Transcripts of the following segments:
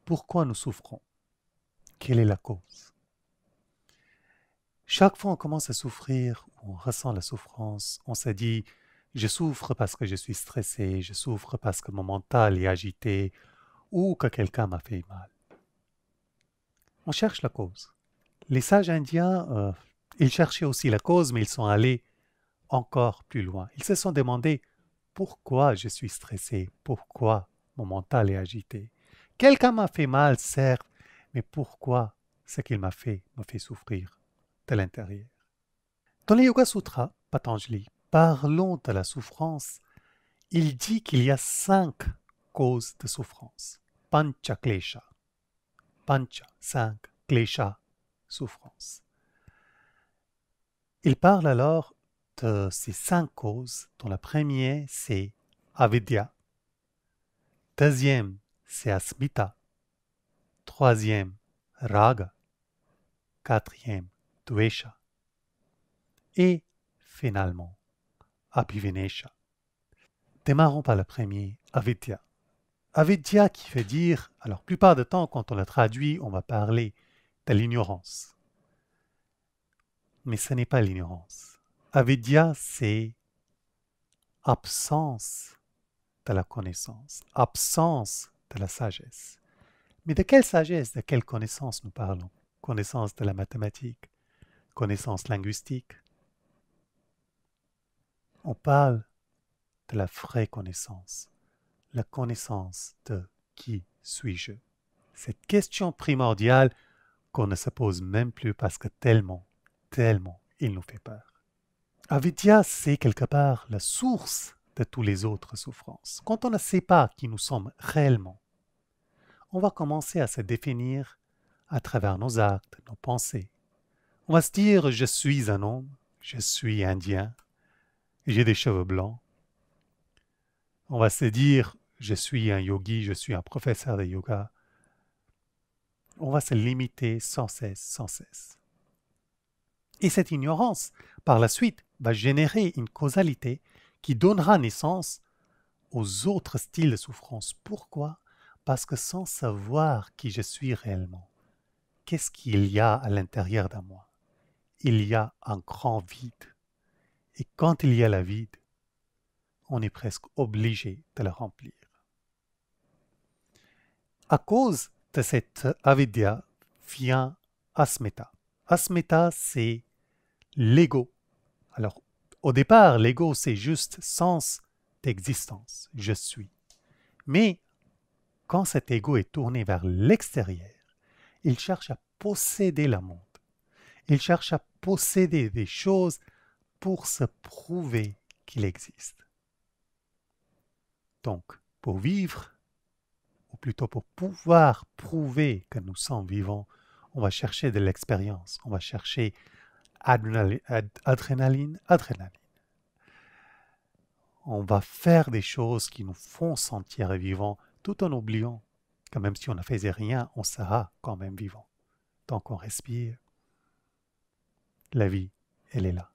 pourquoi nous souffrons? Quelle est la cause? Chaque fois qu'on commence à souffrir, on ressent la souffrance, on se dit « je souffre parce que je suis stressé, je souffre parce que mon mental est agité ou que quelqu'un m'a fait mal ». On cherche la cause. Les sages indiens, ils cherchaient aussi la cause, mais ils sont allés encore plus loin. Ils se sont demandé « pourquoi je suis stressé? Pourquoi mon mental est agité? Quelqu'un m'a fait mal, certes, mais pourquoi ce qu'il m'a fait me fait souffrir de l'intérieur ?» Dans les Yoga Sutras, Patanjali, parlons de la souffrance. Il dit qu'il y a 5 causes de souffrance. Pancha klesha. Pancha, 5, klesha, souffrance. Il parle alors de ces 5 causes, dont la première c'est avidya, deuxième c'est asmita, troisième raga, quatrième dvesha et finalement abhivinesha. Démarrons par le premier, avidya. Avidya qui veut dire, alors plupart du temps quand on le traduit, on va parler de l'ignorance. Mais ce n'est pas l'ignorance. Avidya, c'est absence de la connaissance, absence de la sagesse. Mais de quelle sagesse, de quelle connaissance nous parlons? Connaissance de la mathématique, connaissance linguistique. On parle de la vraie connaissance, la connaissance de qui suis-je? Cette question primordiale qu'on ne se pose même plus parce que tellement il nous fait peur. Avidya, c'est quelque part la source de toutes les autres souffrances. Quand on ne sait pas qui nous sommes réellement, on va commencer à se définir à travers nos actes, nos pensées. On va se dire, je suis un homme, je suis indien, j'ai des cheveux blancs. On va se dire, je suis un yogi, je suis un professeur de yoga. On va se limiter sans cesse, sans cesse. Et cette ignorance, par la suite, va générer une causalité qui donnera naissance aux autres styles de souffrance. Pourquoi? Parce que sans savoir qui je suis réellement, qu'est-ce qu'il y a à l'intérieur de moi? Il y a un grand vide. Et quand il y a le vide, on est presque obligé de le remplir. À cause de cette avidya vient asmita. Asmita, c'est l'ego. Alors, au départ, l'ego, c'est juste sens d'existence. Je suis. Mais quand cet ego est tourné vers l'extérieur, il cherche à posséder le monde. Il cherche à posséder des choses pour se prouver qu'il existe. Donc, pour vivre, ou plutôt pour pouvoir prouver que nous sommes vivants, on va chercher de l'expérience, on va chercher adrénaline. On va faire des choses qui nous font sentir vivants, tout en oubliant que même si on ne faisait rien, on sera quand même vivant. Tant qu'on respire, la vie, elle est là.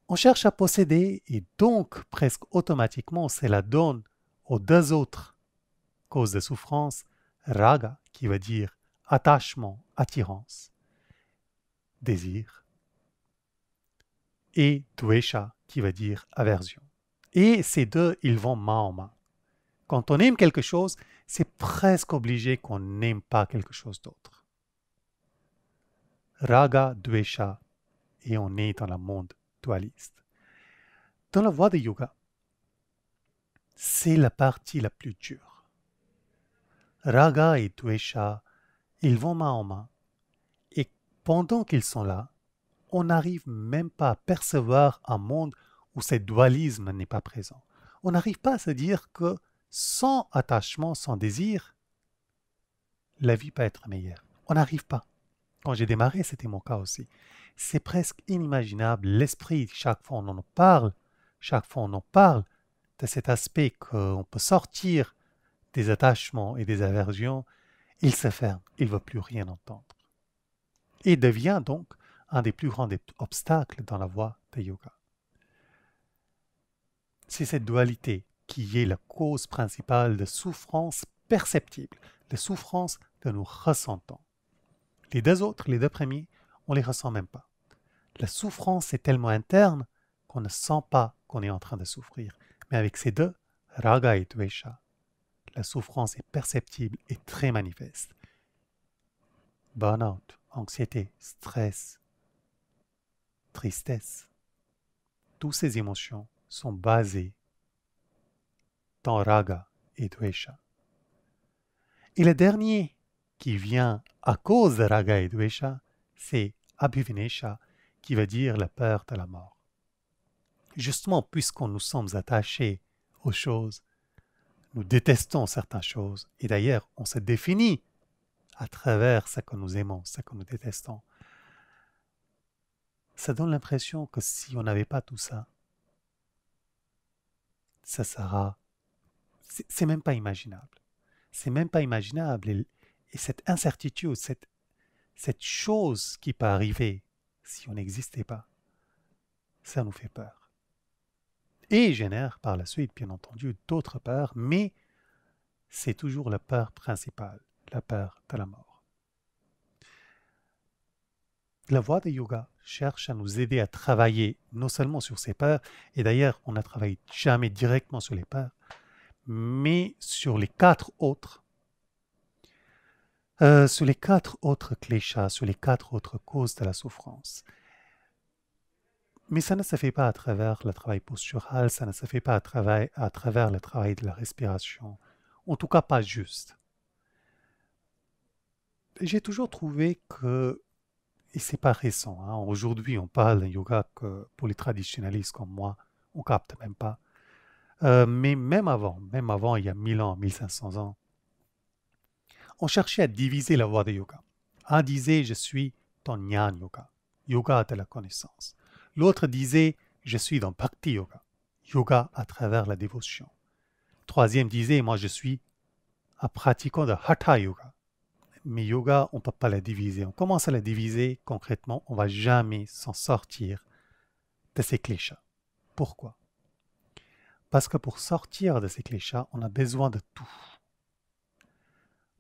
On cherche à posséder et donc presque automatiquement c'est la donne aux 2 autres causes de souffrance, raga qui veut dire attachement, attirance, désir, et dvesha qui veut dire aversion. Et ces deux, ils vont main en main. Quand on aime quelque chose, c'est presque obligé qu'on n'aime pas quelque chose d'autre. Raga, dvesha, et on est dans le monde dualiste. Dans la voie de yoga, c'est la partie la plus dure. Raga et dvesha, ils vont main en main. Et pendant qu'ils sont là, on n'arrive même pas à percevoir un monde où ce dualisme n'est pas présent. On n'arrive pas à se dire que sans attachement, sans désir, la vie peut être meilleure. On n'arrive pas. Quand j'ai démarré, c'était mon cas aussi. C'est presque inimaginable. L'esprit, chaque fois on en parle, de cet aspect qu'on peut sortir des attachements et des aversions, il se ferme, il ne veut plus rien entendre. Et devient donc un des plus grands obstacles dans la voie de yoga. C'est cette dualité qui est la cause principale de souffrance perceptible, les souffrances que nous ressentons. Les deux autres, les deux premiers, on ne les ressent même pas. La souffrance est tellement interne qu'on ne sent pas qu'on est en train de souffrir. Mais avec ces deux, raga et dvesha, la souffrance est perceptible et très manifeste. Burnout, anxiété, stress, tristesse, toutes ces émotions sont basées dans raga et dvesha. Et le dernier qui vient à cause de raga et dvesha, c'est abhivinesha, qui veut dire la peur de la mort. Justement, puisqu'on nous sommes attachés aux choses, nous détestons certaines choses, et d'ailleurs, on se définit à travers ce que nous aimons, ce que nous détestons. Ça donne l'impression que si on n'avait pas tout ça, ça sera... C'est même pas imaginable. C'est même pas imaginable. Et cette incertitude, cette chose qui peut arriver si on n'existait pas, ça nous fait peur. Et génère par la suite, bien entendu, d'autres peurs, mais c'est toujours la peur principale, la peur de la mort. La voie de yoga cherche à nous aider à travailler non seulement sur ces peurs, et d'ailleurs on ne travaille jamais directement sur les peurs, mais sur les quatre autres kleshas, sur les quatre autres causes de la souffrance. Mais ça ne se fait pas à travers le travail postural, ça ne se fait pas à travers le travail de la respiration, en tout cas pas juste. J'ai toujours trouvé que, et c'est pas récent, hein, aujourd'hui on parle d'un yoga que pour les traditionnalistes comme moi, on capte même pas. Mais même avant, il y a 1000 ans, 1500 ans, on cherchait à diviser la voie de yoga. Un disait, je suis dans Jnana Yoga, yoga de la connaissance. L'autre disait, je suis dans Bhakti Yoga, yoga à travers la dévotion. Troisième disait, moi je suis un pratiquant de Hatha Yoga. Mais yoga, on ne peut pas la diviser. On commence à la diviser, concrètement, on ne va jamais s'en sortir de ces kleshas. Pourquoi? Parce que pour sortir de ces kleshas, on a besoin de tout.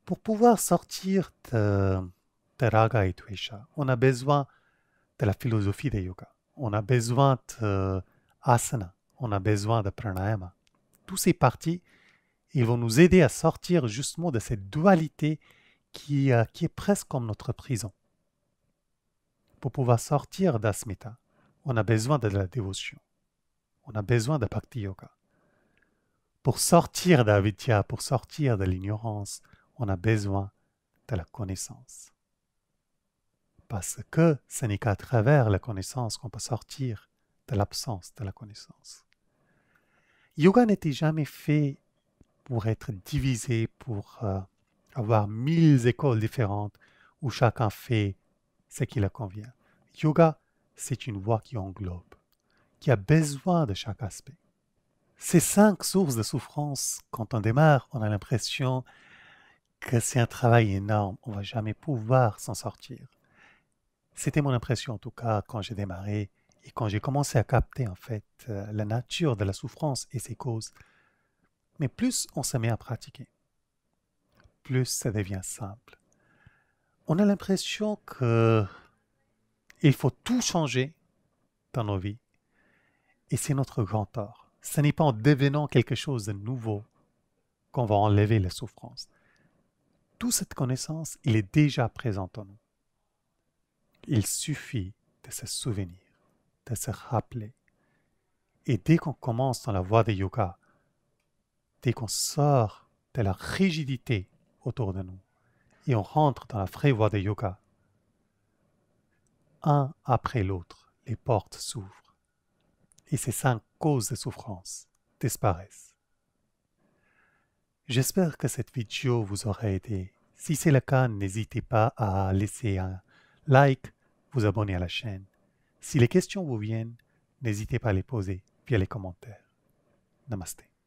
Pour pouvoir sortir de raga et dvesha, on a besoin de la philosophie de yoga. On a besoin de asana, on a besoin de pranayama. Tous ces parties, ils vont nous aider à sortir justement de cette dualité qui est presque comme notre prison. Pour pouvoir sortir d'asmita, on a besoin de la dévotion. On a besoin de bhakti yoga. Pour sortir d'avidya, pour sortir de l'ignorance, on a besoin de la connaissance. Parce que ce n'est qu'à travers la connaissance qu'on peut sortir de l'absence de la connaissance. Yoga n'était jamais fait pour être divisé, pour avoir 1000 écoles différentes où chacun fait ce qui le convient. Yoga, c'est une voie qui englobe, qui a besoin de chaque aspect. Ces 5 sources de souffrance, quand on démarre, on a l'impression que c'est un travail énorme, on ne va jamais pouvoir s'en sortir. C'était mon impression en tout cas quand j'ai démarré et quand j'ai commencé à capter en fait la nature de la souffrance et ses causes. Mais plus on se met à pratiquer, plus ça devient simple. On a l'impression qu'il faut tout changer dans nos vies et c'est notre grand tort. Ce n'est pas en devenant quelque chose de nouveau qu'on va enlever la souffrance. Toute cette connaissance, il est déjà présent en nous. Il suffit de se souvenir, de se rappeler. Et dès qu'on commence dans la voie de yoga, dès qu'on sort de la rigidité autour de nous et on rentre dans la vraie voie de yoga, un après l'autre, les portes s'ouvrent et ces 5 causes de souffrance disparaissent. J'espère que cette vidéo vous aura aidé. Si c'est le cas, n'hésitez pas à laisser un like, vous abonner à la chaîne. Si les questions vous viennent, n'hésitez pas à les poser via les commentaires. Namasté.